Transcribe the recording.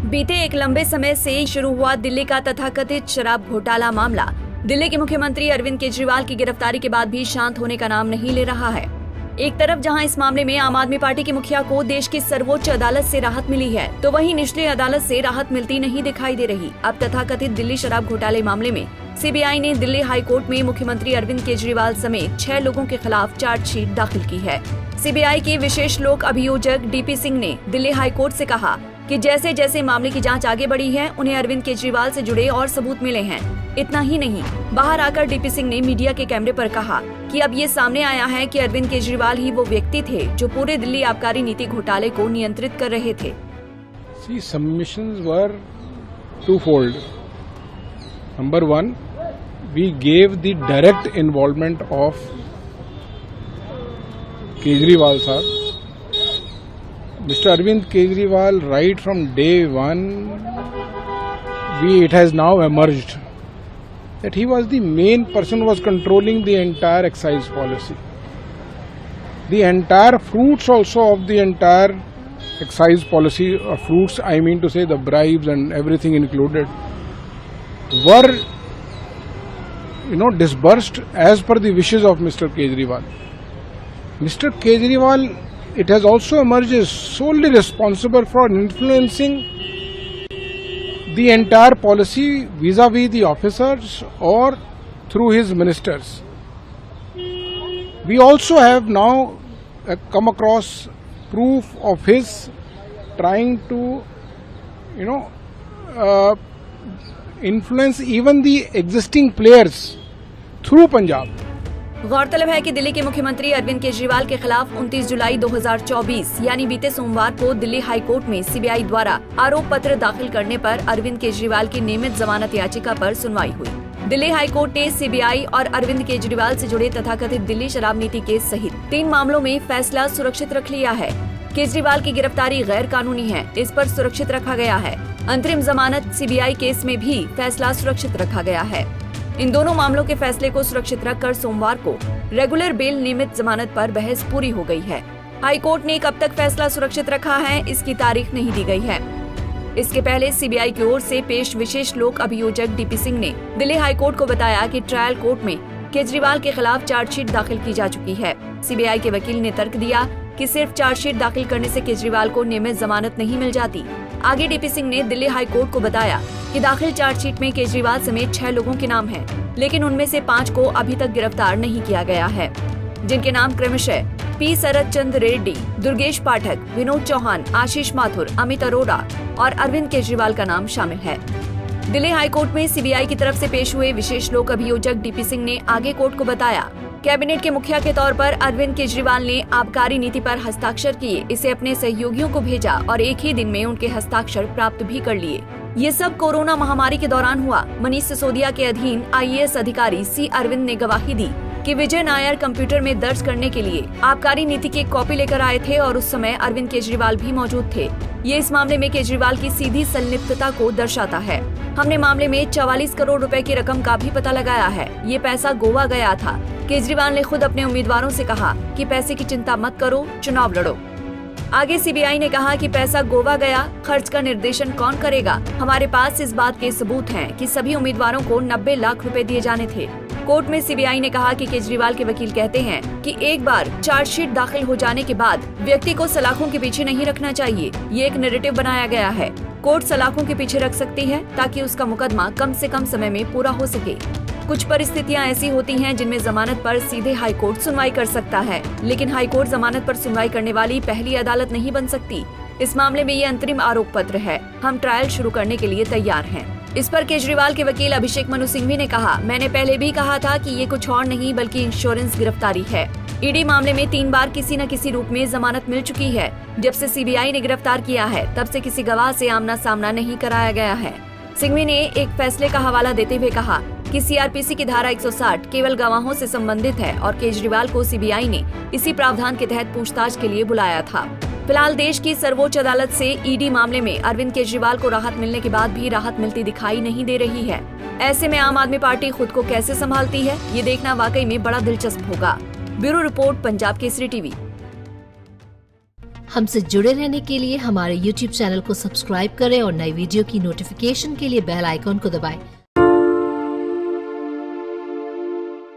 बीते एक लंबे समय से शुरू हुआ दिल्ली का तथाकथित शराब घोटाला मामला दिल्ली के मुख्यमंत्री अरविंद केजरीवाल की गिरफ्तारी के बाद भी शांत होने का नाम नहीं ले रहा है। एक तरफ जहां इस मामले में आम आदमी पार्टी के मुखिया को देश की सर्वोच्च अदालत से राहत मिली है, तो वहीं निचली अदालत से राहत मिलती नहीं दिखाई दे रही। अब तथाकथित दिल्ली शराब घोटाले मामले में सीबीआई ने दिल्ली हाई कोर्ट में मुख्यमंत्री अरविंद केजरीवाल समेत 6 लोगों के खिलाफ चार्जशीट दाखिल की है। सीबीआई के विशेष लोक अभियोजक डीपी सिंह ने दिल्ली हाई कोर्ट से कहा कि जैसे जैसे मामले की जांच आगे बढ़ी है, उन्हें अरविंद केजरीवाल से जुड़े और सबूत मिले हैं। इतना ही नहीं, बाहर आकर डीपी सिंह ने मीडिया के कैमरे पर कहा कि अब ये सामने आया है कि अरविंद केजरीवाल ही वो व्यक्ति थे जो पूरे दिल्ली आबकारी नीति घोटाले को नियंत्रित कर रहे थे। See, submissions were twofold. Number one, we gave the direct involvement of Kejriwal sir. Mr. Arvind Kejriwal, right from day one, it has now emerged that he was the main person who was controlling the entire excise policy. The entire fruits also of the entire excise policy, fruits I mean to say the bribes and everything included, were disbursed as per the wishes of Mr. Kejriwal. Mr. Kejriwal, it has also emerged, is solely responsible for influencing the entire policy vis-a-vis the officers or through his ministers. We also have now come across proof of his trying to, influence even the existing players through Punjab. गौरतलब है कि दिल्ली के मुख्यमंत्री अरविंद केजरीवाल के खिलाफ 29 जुलाई 2024 यानी बीते सोमवार को दिल्ली हाई कोर्ट में सीबीआई द्वारा आरोप पत्र दाखिल करने पर अरविंद केजरीवाल की नियमित जमानत याचिका पर सुनवाई हुई। दिल्ली हाई कोर्ट ने सीबीआई और अरविंद केजरीवाल से जुड़े तथाकथित दिल्ली शराब नीति केस सहित 3 मामलों में फैसला सुरक्षित रख लिया है। केजरीवाल की गिरफ्तारी गैर कानूनी है, इस पर सुरक्षित रखा गया है। अंतरिम जमानत सीबीआई केस में भी फैसला सुरक्षित रखा गया है। इन दोनों मामलों के फैसले को सुरक्षित रखकर सोमवार को रेगुलर बेल नियमित जमानत पर बहस पूरी हो गई है। हाई कोर्ट ने कब तक फैसला सुरक्षित रखा है, इसकी तारीख नहीं दी गई है। इसके पहले सीबीआई की ओर से पेश विशेष लोक अभियोजक डीपी सिंह ने दिल्ली हाई कोर्ट को बताया कि ट्रायल कोर्ट में केजरीवाल के खिलाफ चार्जशीट दाखिल की जा चुकी है। सीबीआई के वकील ने तर्क दिया कि सिर्फ चार्जशीट दाखिल करने से केजरीवाल को नियमित जमानत नहीं मिल जाती। आगे डीपी सिंह ने दिल्ली हाई कोर्ट को बताया कि दाखिल चार्जशीट में केजरीवाल समेत 6 लोगों के नाम हैं, लेकिन उनमें से 5 को अभी तक गिरफ्तार नहीं किया गया है, जिनके नाम क्रमशः पी शरद चंद्र रेड्डी, दुर्गेश पाठक, विनोद चौहान, आशीष माथुर, अमित अरोड़ा और अरविंद केजरीवाल का नाम शामिल है। दिल्ली हाई कोर्ट में सीबीआई की तरफ से पेश हुए विशेष लोक अभियोजक डीपी सिंह ने आगे कोर्ट को बताया, कैबिनेट के मुखिया के तौर पर अरविंद केजरीवाल ने आबकारी नीति पर हस्ताक्षर किए, इसे अपने सहयोगियों को भेजा और एक ही दिन में उनके हस्ताक्षर प्राप्त भी कर लिए। ये सब कोरोना महामारी के दौरान हुआ। मनीष सिसोदिया के अधीन आईएएस अधिकारी सी अरविंद ने गवाही दी कि विजय नायर कंप्यूटर में दर्ज करने के लिए आबकारी नीति की एक कॉपी लेकर आए थे और उस समय अरविंद केजरीवाल भी मौजूद थे। ये इस मामले में केजरीवाल की सीधी संलिप्तता को दर्शाता है। हमने मामले में 44 करोड़ रुपए की रकम का भी पता लगाया है। ये पैसा गोवा गया था। केजरीवाल ने खुद अपने उम्मीदवारों से कहा कि पैसे की चिंता मत करो, चुनाव लड़ो। आगे सीबीआई ने कहा कि पैसा गोवा गया, खर्च का निर्देशन कौन करेगा? हमारे पास इस बात के सबूत हैं कि सभी उम्मीदवारों को 90 लाख रुपए दिए जाने थे। कोर्ट में सीबीआई ने कहा कि केजरीवाल के वकील कहते हैं कि एक बार चार्जशीट दाखिल हो जाने के बाद व्यक्ति को सलाखों के पीछे नहीं रखना चाहिए। ये एक नैरेटिव बनाया गया है। कोर्ट सलाखों के पीछे रख सकती है ताकि उसका मुकदमा कम से कम समय में पूरा हो सके। कुछ परिस्थितियां ऐसी होती हैं जिनमें जमानत पर सीधे हाई कोर्ट सुनवाई कर सकता है, लेकिन हाई कोर्ट जमानत पर सुनवाई करने वाली पहली अदालत नहीं बन सकती। इस मामले में ये अंतरिम आरोप पत्र है। हम ट्रायल शुरू करने के लिए तैयार हैं। इस पर केजरीवाल के वकील अभिषेक मनु सिंघवी ने कहा, मैंने पहले भी कहा था कि ये कुछ और नहीं बल्कि इंश्योरेंस गिरफ्तारी है। ईडी मामले में 3 बार किसी न किसी रूप में जमानत मिल चुकी है। जब से सीबीआई ने गिरफ्तार किया है, तब से किसी गवाह से आमना सामना नहीं कराया गया है। सिंघवी ने एक फैसले का हवाला देते हुए कहा कि सीआरपीसी की धारा 160 केवल गवाहों से संबंधित है और केजरीवाल को सीबीआई ने इसी प्रावधान के तहत पूछताछ के लिए बुलाया था। फिलहाल देश की सर्वोच्च अदालत से ईडी मामले में अरविंद केजरीवाल को राहत मिलने के बाद भी राहत मिलती दिखाई नहीं दे रही है। ऐसे में आम आदमी पार्टी खुद को कैसे संभालती है, ये देखना वाकई में बड़ा दिलचस्प होगा। Bureau report, Punjab Kesari TV. हमसे जुड़े रहने के लिए हमारे YouTube चैनल को सब्सक्राइब करें और नई वीडियो की नोटिफिकेशन के लिए बेल आइकॉन को दबाएं।